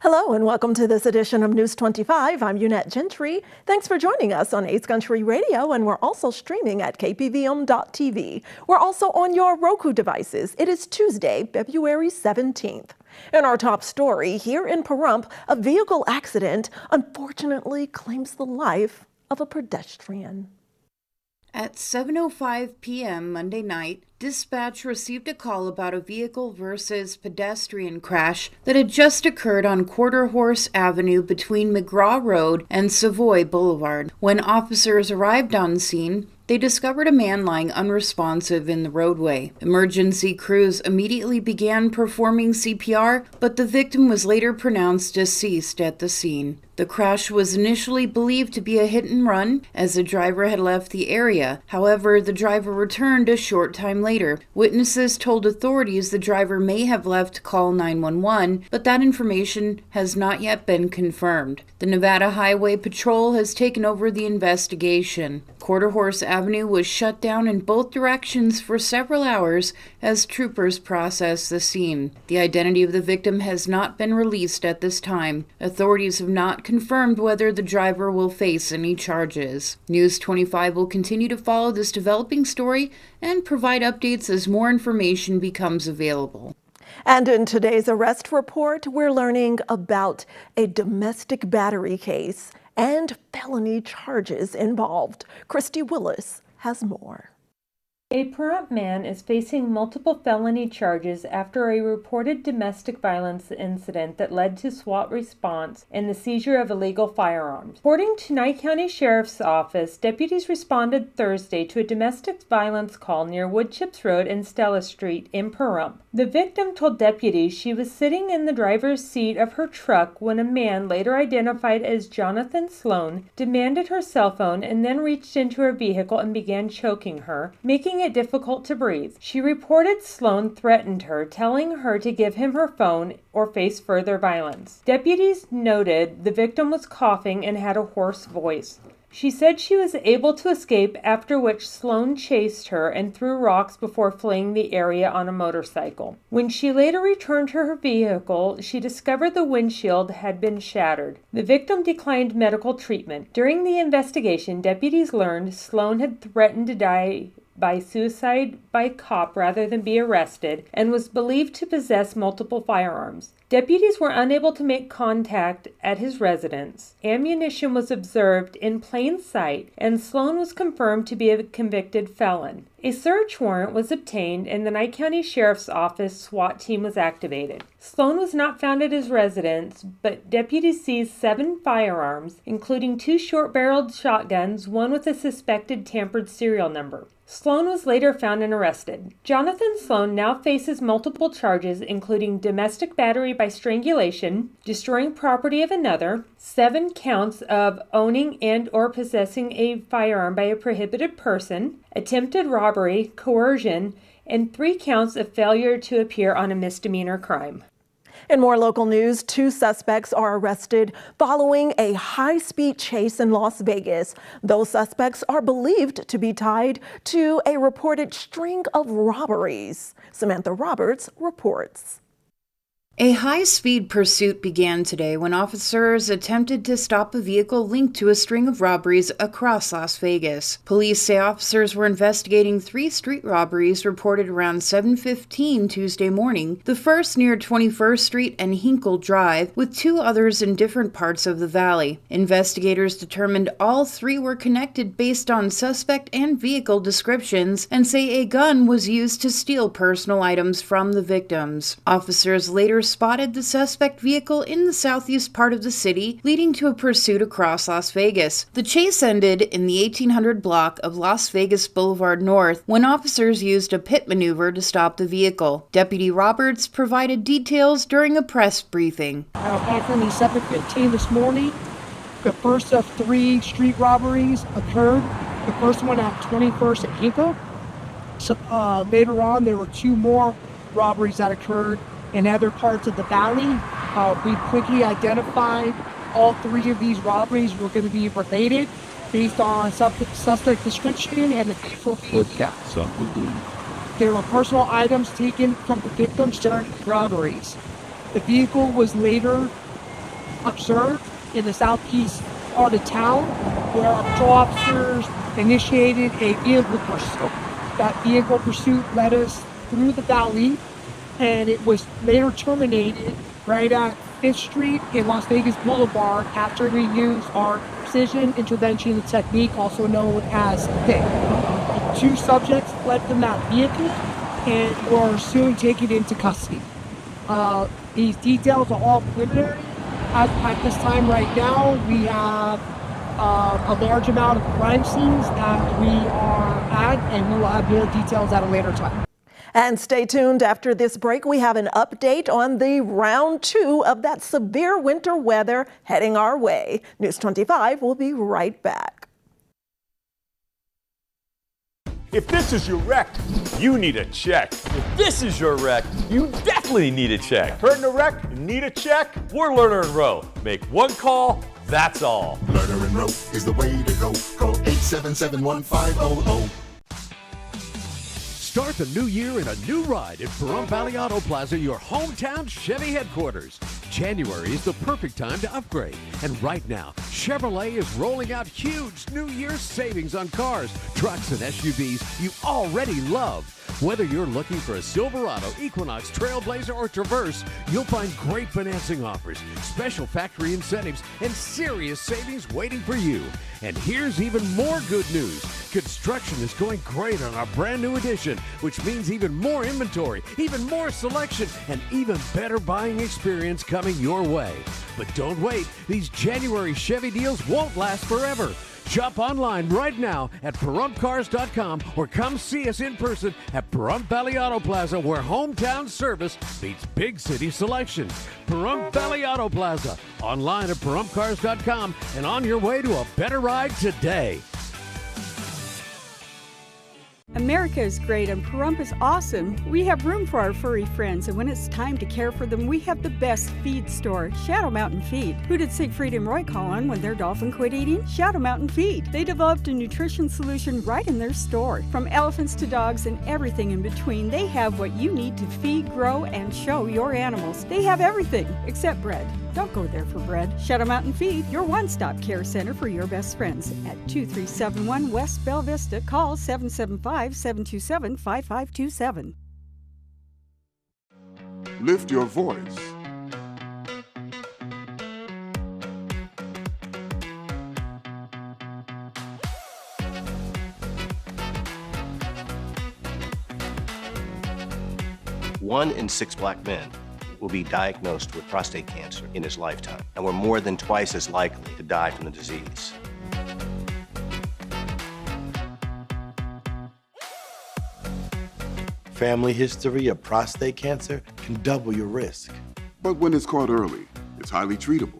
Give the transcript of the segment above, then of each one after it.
Hello and welcome to this edition of News 25. I'm Unette Gentry. Thanks for joining us on 8th Country Radio, and we're also streaming at KPVM-TV. We're also on your Roku devices. It is Tuesday, February 17th. In our top story, here in Pahrump, a vehicle accident unfortunately claims the life of a pedestrian. At 7:05 p.m. Monday night, dispatch received a call about a vehicle versus pedestrian crash that had just occurred on Quarter Horse Avenue between McGraw Road and Savoy Boulevard. When officers arrived on scene, they discovered a man lying unresponsive in the roadway. Emergency crews immediately began performing CPR, but the victim was later pronounced deceased at the scene. The crash was initially believed to be a hit and run, as the driver had left the area. However, the driver returned a short time later. Witnesses told authorities the driver may have left to call 911, but that information has not yet been confirmed. The Nevada Highway Patrol has taken over the investigation. Quarter Horse Avenue was shut down in both directions for several hours as troopers processed the scene. The identity of the victim has not been released at this time. Authorities have not confirmed whether the driver will face any charges. News 25 will continue to follow this developing story and provide updates as more information becomes available. And in today's arrest report, we're learning about a domestic battery case and felony charges involved. Christy Willis has more. A Pahrump man is facing multiple felony charges after a reported domestic violence incident that led to SWAT response and the seizure of illegal firearms. According to Nye County Sheriff's Office, deputies responded Thursday to a domestic violence call near Woodchips Road and Stella Street in Pahrump. The victim told deputies she was sitting in the driver's seat of her truck when a man, later identified as Jonathan Sloan, demanded her cell phone and then reached into her vehicle and began choking her, making it difficult to breathe. She reported Sloan threatened her, telling her to give him her phone or face further violence. Deputies noted the victim was coughing and had a hoarse voice. She said she was able to escape, after which Sloan chased her and threw rocks before fleeing the area on a motorcycle. When she later returned to her vehicle, she discovered the windshield had been shattered. The victim declined medical treatment. During the investigation, deputies learned Sloan had threatened to die by suicide by cop rather than be arrested, and was believed to possess multiple firearms. Deputies were unable to make contact at his residence. Ammunition was observed in plain sight, and Sloan was confirmed to be a convicted felon. A search warrant was obtained, and the Nye County Sheriff's Office SWAT team was activated. Sloan was not found at his residence, but deputies seized 7 firearms, including 2 short-barreled shotguns, one with a suspected tampered serial number. Sloan was later found and arrested. Jonathan Sloan now faces multiple charges, including domestic battery by strangulation, destroying property of another, 7 counts of owning and or possessing a firearm by a prohibited person, attempted robbery, coercion, and 3 counts of failure to appear on a misdemeanor crime. In more local news, 2 suspects are arrested following a high-speed chase in Las Vegas. Those suspects are believed to be tied to a reported string of robberies. Samantha Roberts reports. A high-speed pursuit began today when officers attempted to stop a vehicle linked to a string of robberies across Las Vegas. Police say officers were investigating 3 street robberies reported around 7:15 Tuesday morning, the first near 21st Street and Hinkle Drive, with 2 others in different parts of the valley. Investigators determined all 3 were connected based on suspect and vehicle descriptions and say a gun was used to steal personal items from the victims. Officers later spotted the suspect vehicle in the southeast part of the city, leading to a pursuit across Las Vegas. The chase ended in the 1800 block of Las Vegas Boulevard North when officers used a pit maneuver to stop the vehicle. Deputy Roberts provided details during a press briefing. Approximately 7:15 this morning, the first of 3 street robberies occurred. The first one at 21st and Hinkle. So, later on, there were 2 more robberies that occurred in other parts of the valley. We quickly identified all 3 of these robberies were going to be related based on suspect description and the vehicle being kept. There were personal items taken from the victims during robberies. The vehicle was later observed in the southeast part of town, where our patrol officers initiated a vehicle pursuit. That vehicle pursuit led us through the valley, and it was later terminated right at 5th Street in Las Vegas Boulevard after we used our precision intervention technique, also known as PIC. 2 subjects fled from that vehicle and were soon taken into custody. These details are all preliminary. At this time right now, we have a large amount of crime scenes that we are at, and we will have more details at a later time. And stay tuned after this break. We have an update on the round 2 of that severe winter weather heading our way. News 25 will be right back. If this is your wreck, you need a check. If this is your wreck, you definitely need a check. Hurt in a wreck? Need a check? We're Lerner and Rowe. Make one call, that's all. Lerner and Rowe is the way to go. Call 877-1500. Start the new year in a new ride at Pahrump Valley Auto Plaza, your hometown Chevy headquarters. January is the perfect time to upgrade. And right now, Chevrolet is rolling out huge New Year's savings on cars, trucks, and SUVs you already love. Whether you're looking for a Silverado, Equinox, Trailblazer, or Traverse, you'll find great financing offers, special factory incentives, and serious savings waiting for you. And here's even more good news. Construction is going great on our brand new edition, which means even more inventory, even more selection, and even better buying experience coming your way. But don't wait. These January Chevy deals won't last forever. Shop online right now at PaHrumpCars.com or come see us in person at Pahrump Valley Auto Plaza, where hometown service beats big city selection. Pahrump Valley Auto Plaza, online at PaHrumpCars.com, and on your way to a better ride today. America is great and Pahrump is awesome. We have room for our furry friends, and when it's time to care for them, we have the best feed store, Shadow Mountain Feed. Who did Siegfried and Roy call on when their dolphin quit eating? Shadow Mountain Feed. They developed a nutrition solution right in their store. From elephants to dogs and everything in between, they have what you need to feed, grow, and show your animals. They have everything except bread. Don't go there for bread. Shadow Mountain Feed, your one-stop care center for your best friends. At 2371 West Bella Vista, call 775-727-5527. Lift your voice. One in 6 black men will be diagnosed with prostate cancer in his lifetime, and we're more than twice as likely to die from the disease. Family history of prostate cancer can double your risk. But when it's caught early, it's highly treatable.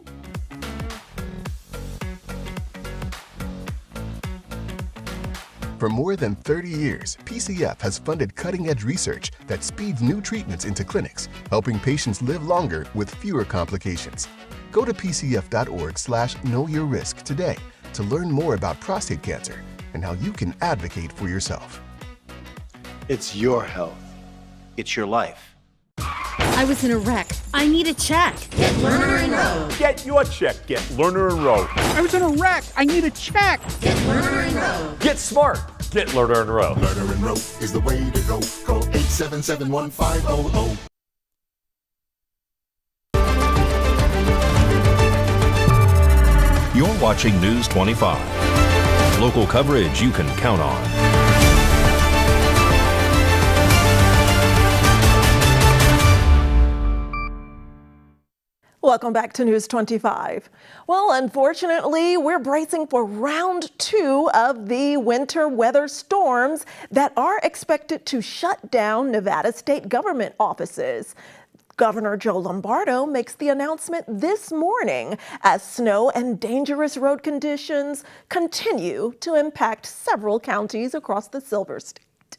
For more than 30 years, PCF has funded cutting-edge research that speeds new treatments into clinics, helping patients live longer with fewer complications. Go to pcf.org/knowyourrisk today to learn more about prostate cancer and how you can advocate for yourself. It's your health. It's your life. I was in a wreck. I need a check. Get Lerner and Rowe. Get your check. Get Lerner and Rowe. I was in a wreck. I need a check. Get Lerner and Rowe. Get smart. Get Lerner and Rowe. Lerner and Rowe is the way to go. Call 877-1500. You're watching News 25. Local coverage you can count on. Welcome back to News 25. Well, unfortunately, we're bracing for round 2 of the winter weather storms that are expected to shut down Nevada state government offices. Governor Joe Lombardo makes the announcement this morning as snow and dangerous road conditions continue to impact several counties across the Silver State.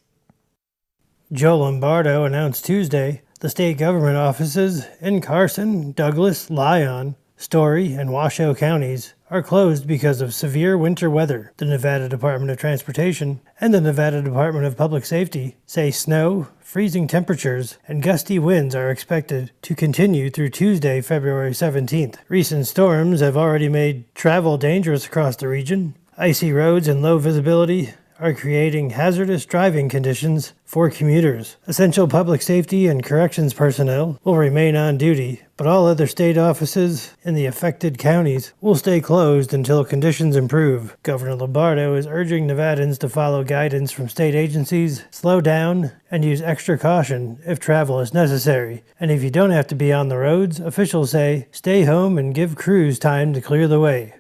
Joe Lombardo announced Tuesday the state government offices in Carson, Douglas, Lyon, Story, and Washoe counties are closed because of severe winter weather. The Nevada Department of Transportation and the Nevada Department of Public Safety say snow, freezing temperatures, and gusty winds are expected to continue through Tuesday, February 17th. Recent storms have already made travel dangerous across the region. Icy roads and low visibility are creating hazardous driving conditions for commuters. Essential public safety and corrections personnel will remain on duty, but all other state offices in the affected counties will stay closed until conditions improve. Governor Lombardo is urging Nevadans to follow guidance from state agencies, slow down, and use extra caution if travel is necessary. And if you don't have to be on the roads, officials say stay home and give crews time to clear the way.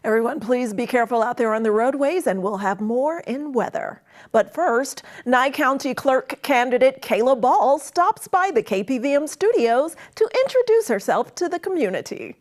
Everyone, please be careful out there on the roadways, and we'll have more in weather. But first, Nye County Clerk candidate Kayla Ball stops by the KPVM studios to introduce herself to the community.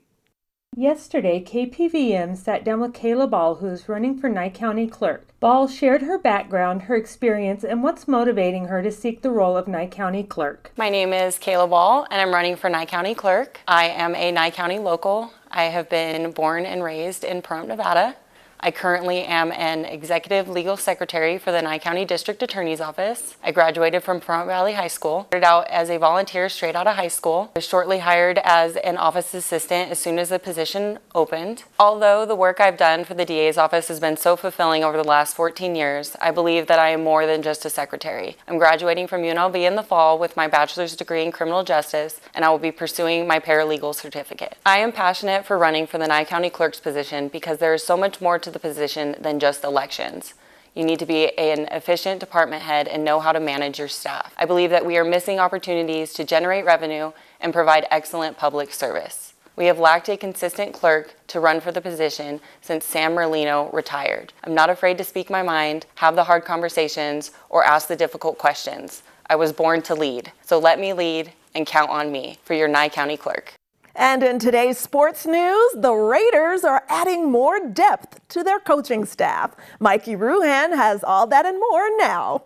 Yesterday, KPVM sat down with Kayla Ball, who is running for Nye County Clerk. Ball shared her background, her experience, and what's motivating her to seek the role of Nye County Clerk. My name is Kayla Ball, and I'm running for Nye County Clerk. I am a Nye County local. I have been born and raised in Pahrump, Nevada. I currently am an executive legal secretary for the Nye County District Attorney's Office. I graduated from Pahrump Valley High School. Started out as a volunteer straight out of high school. I was shortly hired as an office assistant as soon as the position opened. Although the work I've done for the DA's office has been so fulfilling over the last 14 years, I believe that I am more than just a secretary. I'm graduating from UNLV in the fall with my bachelor's degree in criminal justice, and I will be pursuing my paralegal certificate. I am passionate for running for the Nye County Clerk's position because there is so much more to the position than just elections. You need to be an efficient department head and know how to manage your staff. I believe that we are missing opportunities to generate revenue and provide excellent public service. We have lacked a consistent clerk to run for the position since Sam Merlino retired. I'm not afraid to speak my mind, have the hard conversations, or ask the difficult questions. I was born to lead, so let me lead and count on me for your Nye County Clerk. And in today's sports news, the Raiders are adding more depth to their coaching staff. Mikey Ruhan has all that and more now.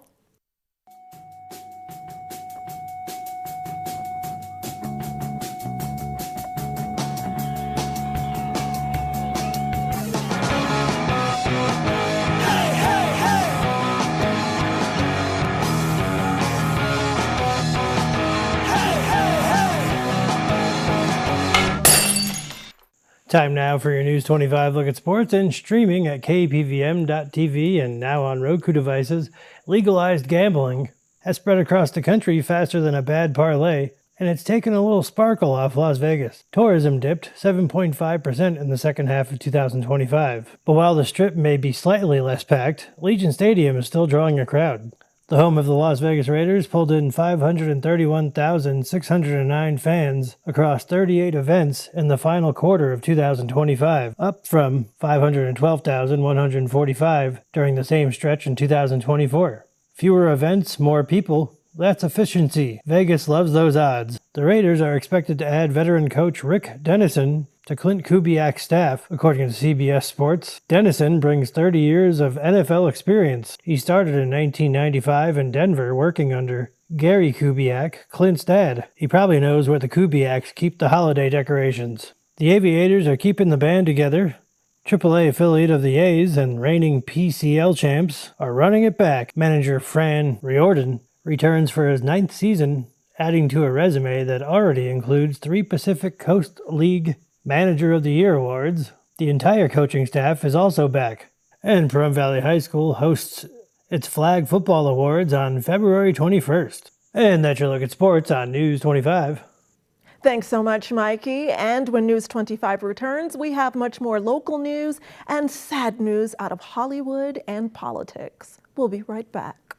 Time now for your News 25 look at sports and streaming at KPVM.TV and now on Roku devices. Legalized gambling has spread across the country faster than a bad parlay, and it's taken a little sparkle off Las Vegas. Tourism dipped 7.5% in the second half of 2025. But while the Strip may be slightly less packed, Legion Stadium is still drawing a crowd. The home of the Las Vegas Raiders pulled in 531,609 fans across 38 events in the final quarter of 2025, up from 512,145 during the same stretch in 2024. Fewer events, more people. That's efficiency. Vegas loves those odds. The Raiders are expected to add veteran coach Rick Dennison to Clint Kubiak's staff, according to CBS Sports. Dennison brings 30 years of NFL experience. He started in 1995 in Denver working under Gary Kubiak, Clint's dad. He probably knows where the Kubiaks keep the holiday decorations. The Aviators are keeping the band together. AAA affiliate of the A's and reigning PCL champs are running it back. Manager Fran Riordan returns for his 9th season, adding to a resume that already includes 3 Pacific Coast League Manager of the Year awards. The entire coaching staff is also back. And Pahrump Valley High School hosts its Flag Football Awards on February 21st. And that's your look at sports on News 25. Thanks so much, Mikey. And when News 25 returns, we have much more local news and sad news out of Hollywood and politics. We'll be right back.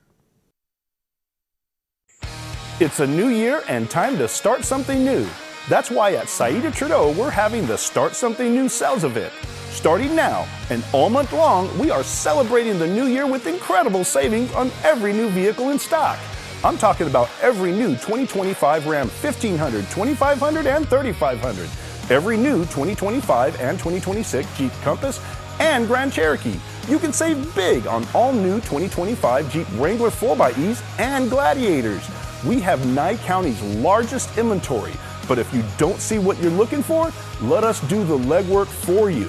It's a new year and time to start something new. That's why at Saida Trudeau, we're having the Start Something New sales event. Starting now and all month long, we are celebrating the new year with incredible savings on every new vehicle in stock. I'm talking about every new 2025 Ram 1500, 2500, and 3500. Every new 2025 and 2026 Jeep Compass and Grand Cherokee. You can save big on all new 2025 Jeep Wrangler 4xEs and Gladiators. We have Nye County's largest inventory. But if you don't see what you're looking for, let us do the legwork for you.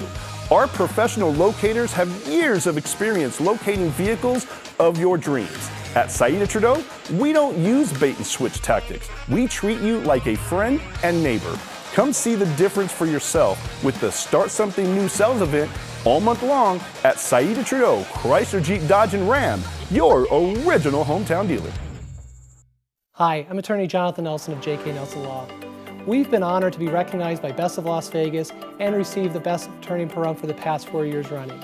Our professional locators have years of experience locating vehicles of your dreams. At Saida Trudeau, we don't use bait and switch tactics. We treat you like a friend and neighbor. Come see the difference for yourself with the Start Something New sales event all month long at Saida Trudeau, Chrysler, Jeep, Dodge, and Ram, your original hometown dealer. Hi, I'm attorney Jonathan Nelson of J.K. Nelson Law. We've been honored to be recognized by Best of Las Vegas and receive the Best Attorney in Pahrump for the past 4 years running.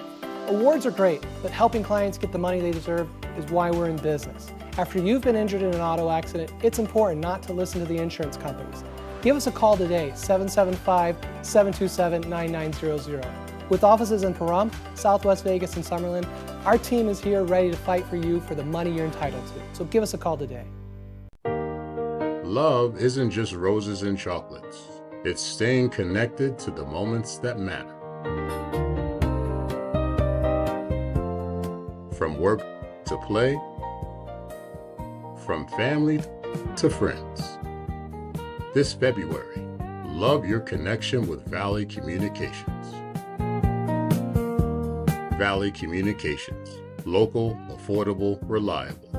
Awards are great, but helping clients get the money they deserve is why we're in business. After you've been injured in an auto accident, it's important not to listen to the insurance companies. Give us a call today, 775-727-9900. With offices in Pahrump, Southwest Vegas, and Summerlin, our team is here ready to fight for you for the money you're entitled to. So give us a call today. Love isn't just roses and chocolates. It's staying connected to the moments that matter. From work to play, from family to friends. This February, love your connection with Valley Communications. Valley Communications, local, affordable, reliable.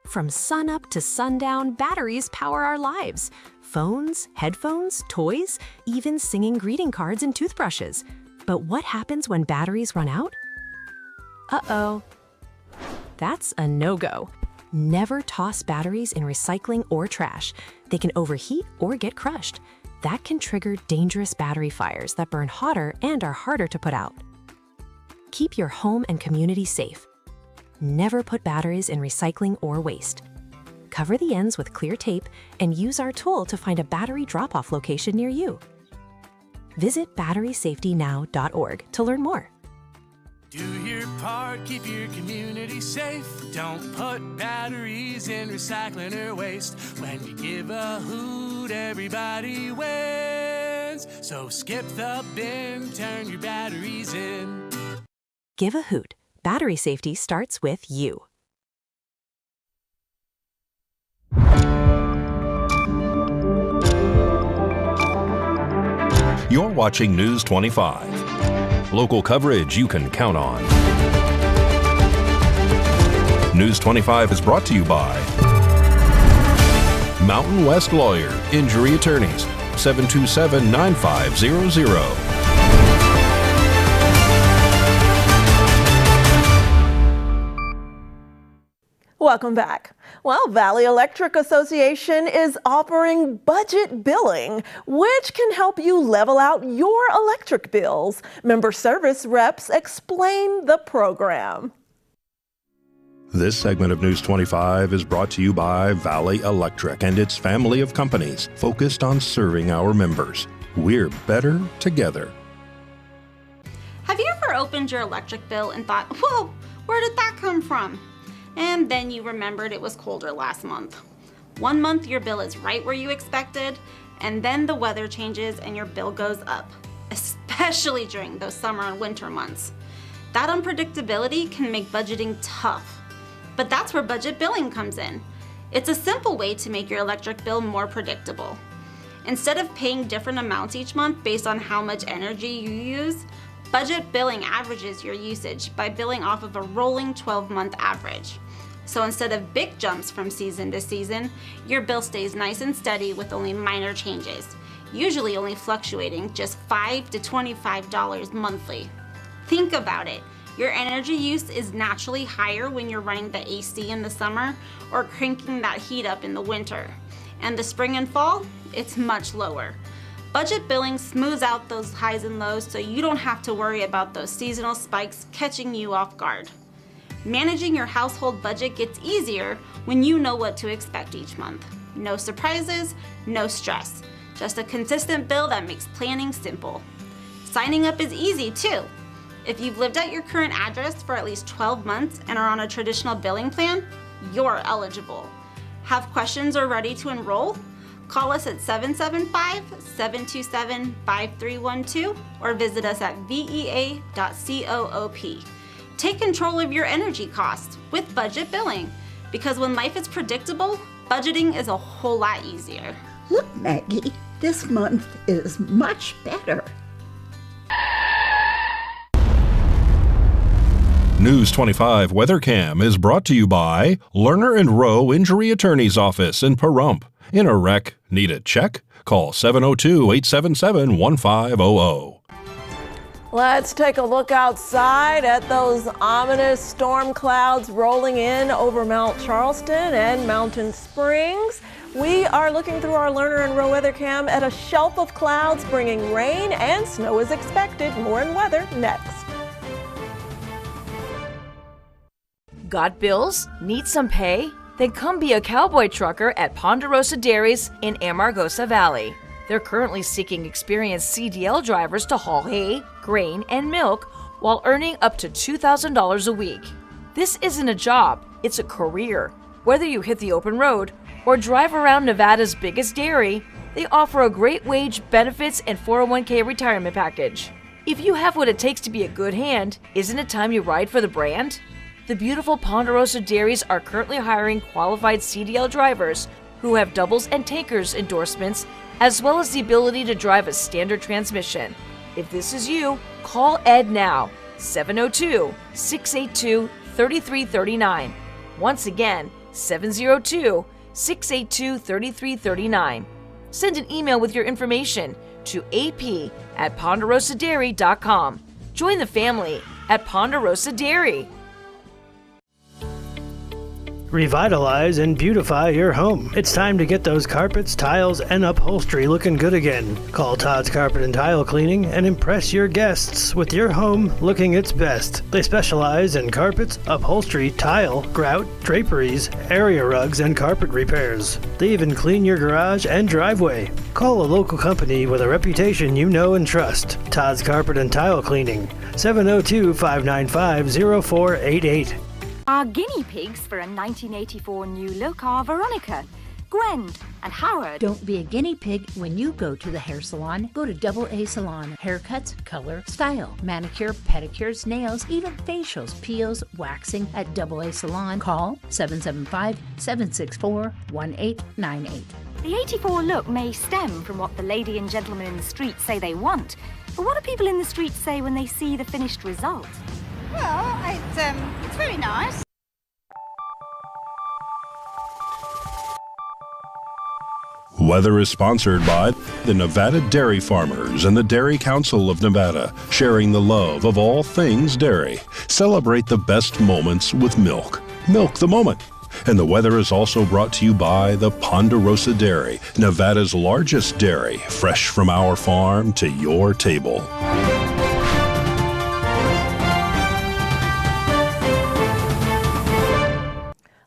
From sunup to sundown, batteries power our lives. Phones, headphones, toys, even singing greeting cards and toothbrushes. But what happens when batteries run out? Uh-oh. That's a no-go. Never toss batteries in recycling or trash. They can overheat or get crushed. That can trigger dangerous battery fires that burn hotter and are harder to put out. Keep your home and community safe. Never put batteries in recycling or waste. Cover the ends with clear tape and use our tool to find a battery drop-off location near you. Visit batterysafetynow.org to learn more. Do your part, keep your community safe. Don't put batteries in recycling or waste. When you give a hoot, everybody wins. So skip the bin, turn your batteries in. Give a hoot. Battery safety starts with you. You're watching News 25. Local coverage you can count on. News 25 is brought to you by Mountain West Lawyer, Injury Attorneys, 727-9500. Welcome back. Well, Valley Electric Association is offering budget billing, which can help you level out your electric bills. Member service reps explain the program. This segment of News 25 is brought to you by Valley Electric and its family of companies focused on serving our members. We're better together. Have you ever opened your electric bill and thought, whoa, where did that come from? And then you remembered it was colder last month. 1 month your bill is right where you expected, and then the weather changes and your bill goes up, especially during those summer and winter months. That unpredictability can make budgeting tough, but that's where budget billing comes in. It's a simple way to make your electric bill more predictable. Instead of paying different amounts each month based on how much energy you use, budget billing averages your usage by billing off of a rolling 12-month average. So instead of big jumps from season to season, your bill stays nice and steady with only minor changes, usually only fluctuating just $5 to $25 monthly. Think about it. Your energy use is naturally higher when you're running the AC in the summer or cranking that heat up in the winter. And the spring and fall, it's much lower. Budget billing smooths out those highs and lows so you don't have to worry about those seasonal spikes catching you off guard. Managing your household budget gets easier when you know what to expect each month. No surprises, no stress. Just a consistent bill that makes planning simple. Signing up is easy too. If you've lived at your current address for at least 12 months and are on a traditional billing plan, you're eligible. Have questions or ready to enroll? Call us at 775-727-5312 or visit us at vea.coop. Take control of your energy costs with budget billing, because when life is predictable, budgeting is a whole lot easier. Look, Maggie, this month is much better. News 25 WeatherCam is brought to you by Lerner and Rowe Injury Attorney's Office in Pahrump. In a wreck, need a check? Call 702-877-1500. Let's take a look outside at those ominous storm clouds rolling in over Mount Charleston and Mountain Springs. We are looking through our Lerner and Rowe WeatherCam at a shelf of clouds bringing rain and snow is expected. More in weather next. Got bills? Need some pay? Then come be a cowboy trucker at Ponderosa Dairies in Amargosa Valley. They're currently seeking experienced CDL drivers to haul hay, grain, and milk while earning up to $2,000 a week. This isn't a job, it's a career. Whether you hit the open road or drive around Nevada's biggest dairy, they offer a great wage, benefits, and 401k retirement package. If you have what it takes to be a good hand, isn't it time you ride for the brand? The beautiful Ponderosa Dairies are currently hiring qualified CDL drivers who have doubles and tankers endorsements, as well as the ability to drive a standard transmission. If this is you, call Ed now, 702-682-3339. Once again, 702-682-3339. Send an email with your information to ap@ponderosadairy.com. Join the family at Ponderosa Dairy. Revitalize and beautify your home. It's time to get those carpets, tiles, and upholstery looking good again. Call Todd's Carpet and Tile Cleaning and impress your guests with your home looking its best. They specialize in carpets, upholstery, tile, grout, draperies, area rugs, and carpet repairs. They even clean your garage and driveway. Call a local company with a reputation you know and trust. Todd's Carpet and Tile Cleaning, 702-595-0488. Our guinea pigs for a 1984 new look are Veronica, Gwen, and Howard. Don't be a guinea pig when you go to the hair salon. Go to AA Salon. Haircuts, color, style, manicure, pedicures, nails, even facials, peels, waxing at AA Salon. Call 775-764-1898. The 84 look may stem from what the lady and gentleman in the street say they want, but what do people in the street say when they see the finished result? Well, it's very nice. Weather is sponsored by the Nevada Dairy Farmers and the Dairy Council of Nevada, sharing the love of all things dairy. Celebrate the best moments with milk. Milk the moment. And the weather is also brought to you by the Ponderosa Dairy, Nevada's largest dairy, fresh from our farm to your table.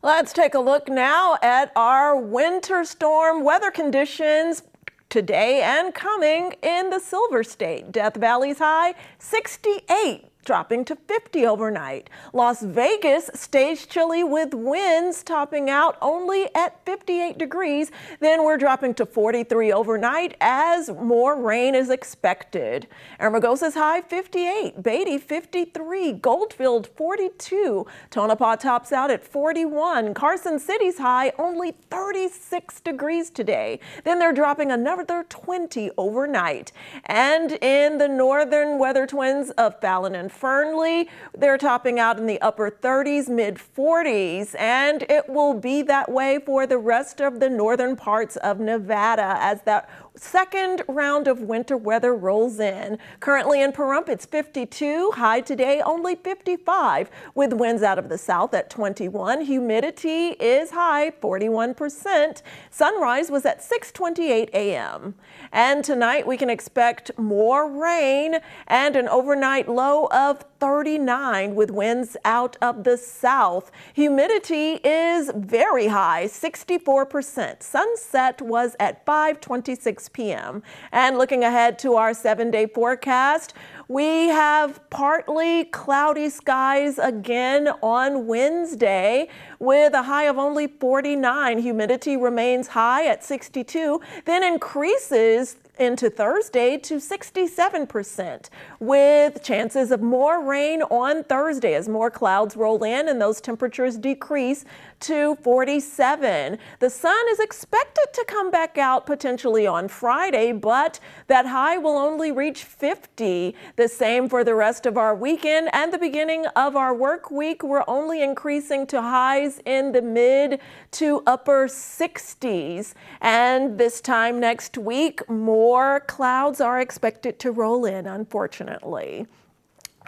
Let's take a look now at our winter storm weather conditions today and coming in the Silver State. Death Valley's high 68, dropping to 50 overnight. Las Vegas stays chilly with winds topping out only at 58 degrees. Then we're dropping to 43 overnight as more rain is expected. Amargosa's high 58, Beatty 53, Goldfield 42, Tonopah tops out at 41. Carson City's high only 36 degrees today. Then they're dropping another 20 overnight. And in the northern weather twins of Fallon and Fernley, they're topping out in the upper 30s, mid 40s, and it will be that way for the rest of the northern parts of Nevada as that second round of winter weather rolls in. Currently in Pahrump, it's 52, high today only 55, with winds out of the south at 21. Humidity is high, 41%. Sunrise was at 6:28 a.m. And tonight we can expect more rain and an overnight low of 39 with winds out of the south. Humidity is very high, 64%. Sunset was at 5:26 p.m. And looking ahead to our 7-day forecast, we have partly cloudy skies again on Wednesday with a high of only 49. Humidity remains high at 62, then increases into Thursday to 67%, with chances of more rain on Thursday as more clouds roll in and those temperatures decrease to 47. The sun is expected to come back out potentially on Friday, but that high will only reach 50. The same for the rest of our weekend and the beginning of our work week. We're only increasing to highs in the mid to upper 60s. And this time next week, more clouds are expected to roll in, unfortunately.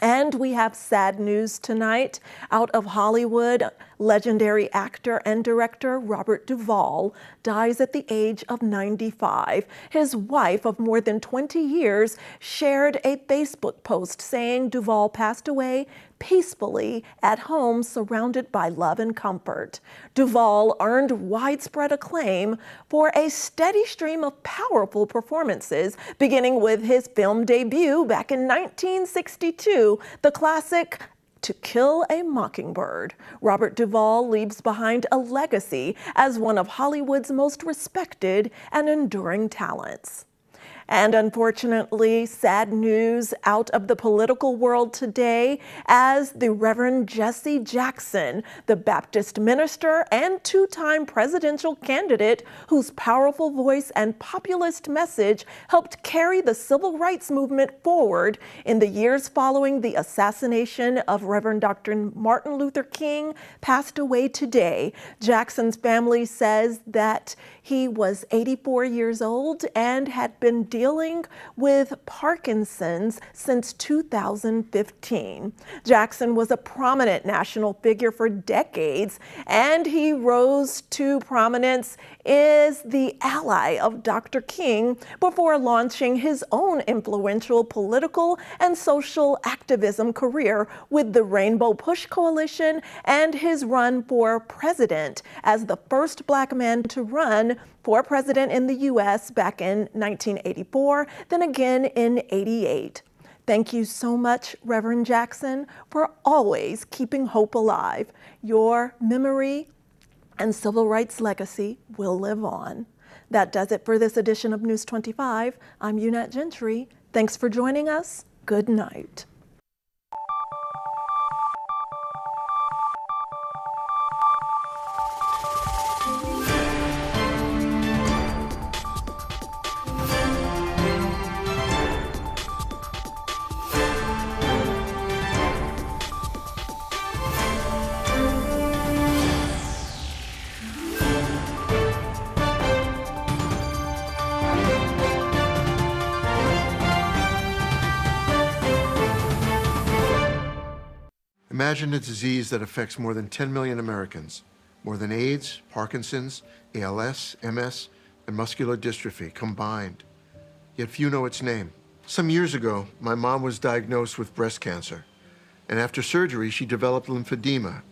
And we have sad news tonight out of Hollywood. Legendary actor and director Robert Duvall dies at the age of 95. His wife of more than 20 years shared a Facebook post saying Duvall passed away peacefully at home, surrounded by love and comfort. Duvall earned widespread acclaim for a steady stream of powerful performances, beginning with his film debut back in 1962, the classic To Kill a Mockingbird. Robert Duvall leaves behind a legacy as one of Hollywood's most respected and enduring talents. And unfortunately, sad news out of the political world today as the Reverend Jesse Jackson, the Baptist minister and two-time presidential candidate whose powerful voice and populist message helped carry the civil rights movement forward in the years following the assassination of Reverend Dr. Martin Luther King, passed away today. Jackson's family says that he was 84 years old and had been dealing with Parkinson's since 2015. Jackson was a prominent national figure for decades, and he rose to prominence as the ally of Dr. King before launching his own influential political and social activism career with the Rainbow Push Coalition and his run for president as the first Black man to run for president in the U.S. back in 1984, then again in '88. Thank you so much, Reverend Jackson, for always keeping hope alive. Your memory and civil rights legacy will live on. That does it for this edition of News 25. I'm Unette Gentry. Thanks for joining us. Good night. Imagine a disease that affects more than 10 million Americans, more than AIDS, Parkinson's, ALS, MS, and muscular dystrophy combined. Yet few know its name. Some years ago, my mom was diagnosed with breast cancer, and after surgery, she developed lymphedema,